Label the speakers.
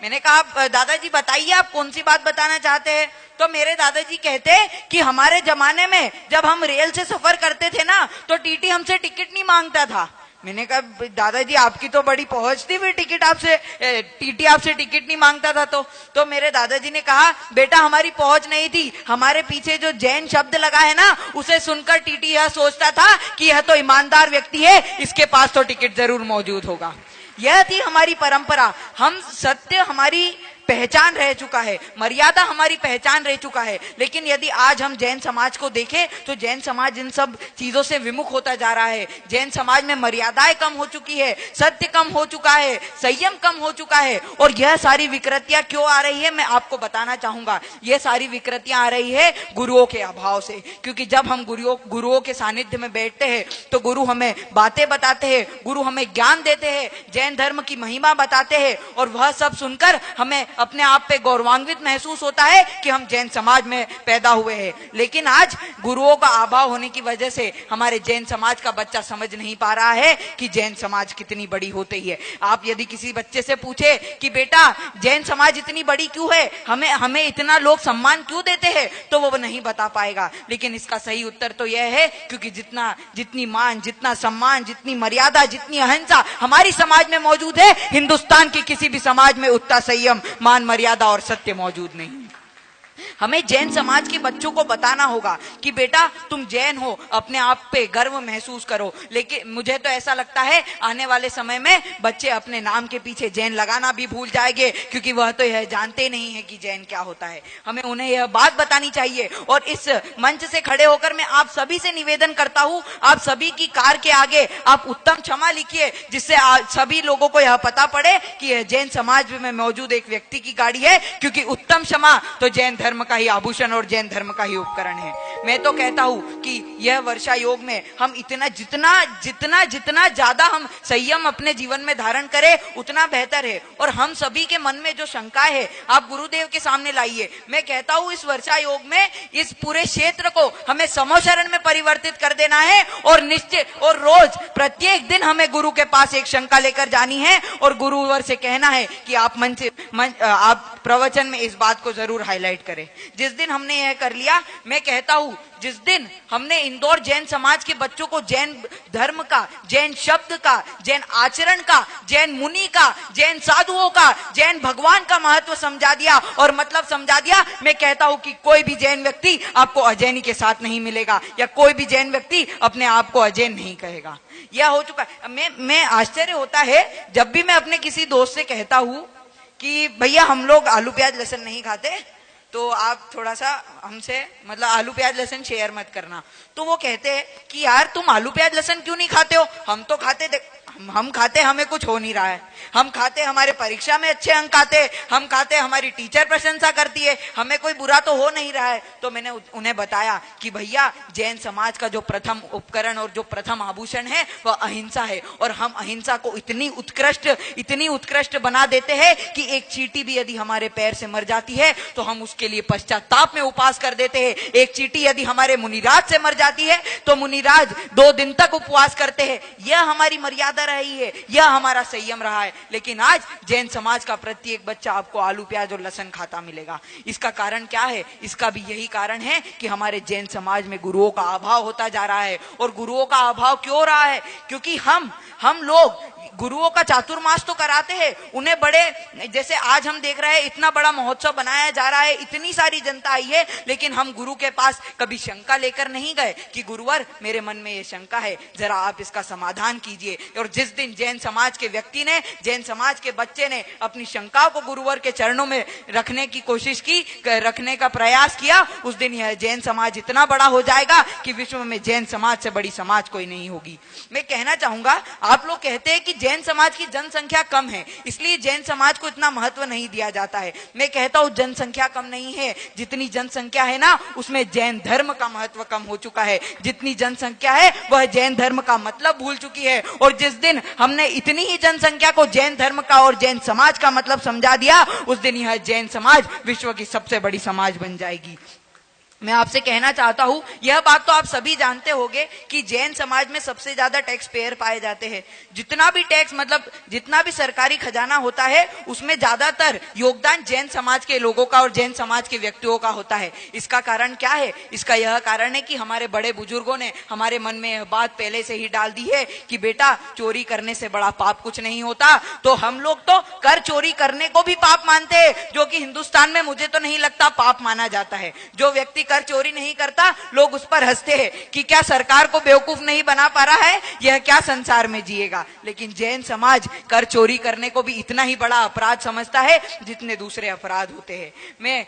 Speaker 1: मैंने कहा दादाजी बताइए आप कौन सी बात बताना चाहते हैं। तो मेरे दादाजी कहते कि हमारे जमाने में जब हम रेल से सफर करते थे ना तो टीटी हमसे टिकट नहीं मांगता था। मैंने कहा दादाजी आपकी तो बड़ी पहुंच थी, फिर टिकट आपसे टीटी आपसे टिकट नहीं मांगता था। तो मेरे दादाजी ने कहा बेटा हमारी पहुंच नहीं थी, हमारे पीछे जो जैन शब्द लगा है ना उसे सुनकर टीटी यह सोचता था कि यह तो ईमानदार व्यक्ति है, इसके पास तो टिकट जरूर मौजूद होगा। यह थी हमारी परंपरा। हम सत्य हमारी पहचान रह चुका है, मर्यादा हमारी पहचान रह चुका है। लेकिन यदि आज हम जैन समाज को देखें तो जैन समाज इन सब चीजों से विमुख होता जा रहा है। जैन समाज में मर्यादाएं कम हो चुकी है, सत्य कम हो चुका है, संयम कम हो चुका है। और यह सारी विकृतियां क्यों आ रही है मैं आपको बताना चाहूंगा। यह सारी विकृतियां आ रही है गुरुओं के अभाव से। क्योंकि जब हम गुरुओं के सानिध्य में बैठते हैं तो गुरु हमें बातें बताते हैं, गुरु हमें ज्ञान देते हैं, जैन धर्म की महिमा बताते हैं, और वह सब सुनकर हमें अपने आप पे गौरवान्वित महसूस होता है कि हम जैन समाज में पैदा हुए हैं। लेकिन आज गुरुओं का अभाव होने की वजह से हमारे जैन समाज का बच्चा समझ नहीं पा रहा है कि जैन समाज कितनी बड़ी होती है। आप यदि किसी बच्चे से पूछे कि बेटा जैन समाज इतनी बड़ी क्यों है, हमें इतना लोग सम्मान क्यों देते हैं, तो वो नहीं बता पाएगा। लेकिन इसका सही उत्तर तो यह है क्योंकि जितनी मान, जितना सम्मान, जितनी मर्यादा, जितनी अहिंसा हमारी समाज में मौजूद है, हिंदुस्तान की किसी भी समाज में उतना संयम, मान, मर्यादा और सत्य मौजूद नहीं। हमें जैन समाज के बच्चों को बताना होगा कि बेटा तुम जैन हो, अपने आप पे गर्व महसूस करो। लेकिन मुझे तो ऐसा लगता है आने वाले समय में बच्चे अपने नाम के पीछे जैन लगाना भी भूल जाएंगे, क्योंकि वह तो यह जानते नहीं है कि जैन क्या होता है। हमें उन्हें यह बात बतानी चाहिए। और इस मंच से खड़े होकर मैं आप सभी से निवेदन करता हूं, आप सभी की कार के आगे आप उत्तम क्षमा लिखिए, जिससे सभी लोगों को यह पता पड़े कि यह जैन समाज में मौजूद एक व्यक्ति की गाड़ी है। क्योंकि उत्तम क्षमा तो जैन धर्म का ही आभूषण और जैन धर्म का ही उपकरण है। मैं तो कहता हूं कि यह वर्षा योग में हम जितना ज्यादा हम संयम अपने जीवन में धारण करें उतना बेहतर है। और हम सभी के मन में जो शंकाएं है आप गुरुदेव के सामने लाइए। मैं कहता हूं इस वर्षा योग में इस पूरे क्षेत्र को हमें समोशरण में परिवर्तित कर देना है, और निश्चित और रोज प्रत्येक दिन हमें गुरु के पास एक शंका लेकर जानी है और गुरुवर से कहना है कि आप प्रवचन में इस बात को जरूर हाईलाइट करें। जिस दिन हमने यह कर लिया, मैं कहता हूं जिस दिन हमने इंदौर जैन समाज के बच्चों को जैन धर्म का, जैन शब्द का, जैन आचरण का, जैन मुनि का, जैन साधुओं का, जैन भगवान का महत्व समझा दिया और मतलब समझा दिया, मैं कहता हूं कि कोई भी जैन व्यक्ति आपको अजैनी के साथ नहीं मिलेगा, या कोई भी जैन व्यक्ति अपने आप को अजैन नहीं कहेगा। यह हो चुका है। मैं आश्चर्य होता है जब भी मैं अपने किसी दोस्त से कहता हूं कि भैया हम लोग आलू प्याज लहसुन नहीं खाते, तो आप थोड़ा सा हमसे मतलब आलू प्याज लहसुन शेयर मत करना। तो वो कहते हैं कि यार तुम आलू प्याज लहसुन क्यों नहीं खाते हो? हम तो खाते, हम खाते, हमें कुछ हो नहीं रहा है। हम खाते, हमारे परीक्षा में अच्छे अंक आते, हम खाते, हमारी टीचर प्रशंसा करती है, हमें कोई बुरा तो हो नहीं रहा है। तो मैंने उन्हें बताया कि भैया जैन समाज का जो प्रथम उपकरण और जो प्रथम आभूषण है वह अहिंसा है, और हम अहिंसा को इतनी उत्कृष्ट बना देते हैं कि एक चींटी भी यदि हमारे पैर से मर जाती है तो हम उसके लिए पश्चाताप में उपवास कर देते हैं। एक चींटी यदि हमारे मुनिराज से मर जाती है तो मुनिराज 2 दिन तक उपवास करते हैं। यह हमारी मर्यादा रही है, यह हमारा संयम रहा है। लेकिन आज जैन समाज का प्रत्येक बच्चा आपको आलू प्याज और लहसुन खाता मिलेगा। इसका कारण क्या है? इसका भी यही कारण है कि हमारे जैन समाज में गुरुओं का अभाव होता जा रहा है। और गुरुओं का अभाव क्यों हो रहा है? क्योंकि हम लोग गुरुओं का चातुर्मास तो कराते हैं, उन्हें बड़े, जैसे आज हम देख रहे हैं इतना बड़ा महोत्सव बनाया जा रहा है, इतनी सारी जनता आई है, लेकिन हम गुरु के पास कभी शंका लेकर नहीं गए कि गुरुवर मेरे मन में ये शंका है, जरा आप इसका समाधान कीजिए। और जिस दिन जैन समाज के व्यक्ति ने, जैन समाज के बच्चे ने अपनी शंकाओं को गुरुवर के चरणों में रखने की कोशिश की, रखने का प्रयास किया, उस दिन यह जैन समाज इतना बड़ा हो जाएगा कि विश्व में जैन समाज से बड़ी समाज कोई नहीं होगी। मैं कहना चाहूंगा, आप लोग कहते हैं कि जैन समाज की जनसंख्या कम है इसलिए जैन समाज को इतना महत्व नहीं दिया जाता है। मैं कहता हूं जनसंख्या कम नहीं है, जितनी जनसंख्या है ना उसमें जैन धर्म का महत्व कम हो चुका है। जितनी जनसंख्या है वह जैन धर्म का मतलब भूल चुकी है। और जिस दिन हमने इतनी ही जनसंख्या को जैन धर्म का और जैन समाज का मतलब समझा दिया, उस दिन यह जैन समाज विश्व की सबसे बड़ी समाज बन जाएगी। मैं आपसे कहना चाहता हूं, यह बात तो आप सभी जानते होंगे कि जैन समाज में सबसे ज्यादा टैक्स पेयर पाए जाते हैं। जितना भी टैक्स मतलब जितना भी सरकारी खजाना होता है उसमें ज्यादातर योगदान जैन समाज के लोगों का और जैन समाज के व्यक्तियों का होता है। इसका कारण क्या है? इसका यह कारण है कि हमारे बड़े बुजुर्गों ने हमारे मन में यह बात पहले से ही डाल दी है कि बेटा चोरी करने से बड़ा पाप कुछ नहीं होता। तो हम लोग तो कर चोरी करने को भी पाप मानते हैं, जो कि हिंदुस्तान में मुझे तो नहीं लगता पाप माना जाता है। जो व्यक्ति कर चोरी नहीं करता लोग उस पर हंसते हैं कि क्या सरकार को बेवकूफ नहीं बना पा रहा है, यह क्या संसार में जिएगा। लेकिन जैन समाज कर चोरी करने को भी इतना ही बड़ा अपराध समझता है जितने दूसरे अपराध होते हैं। मैं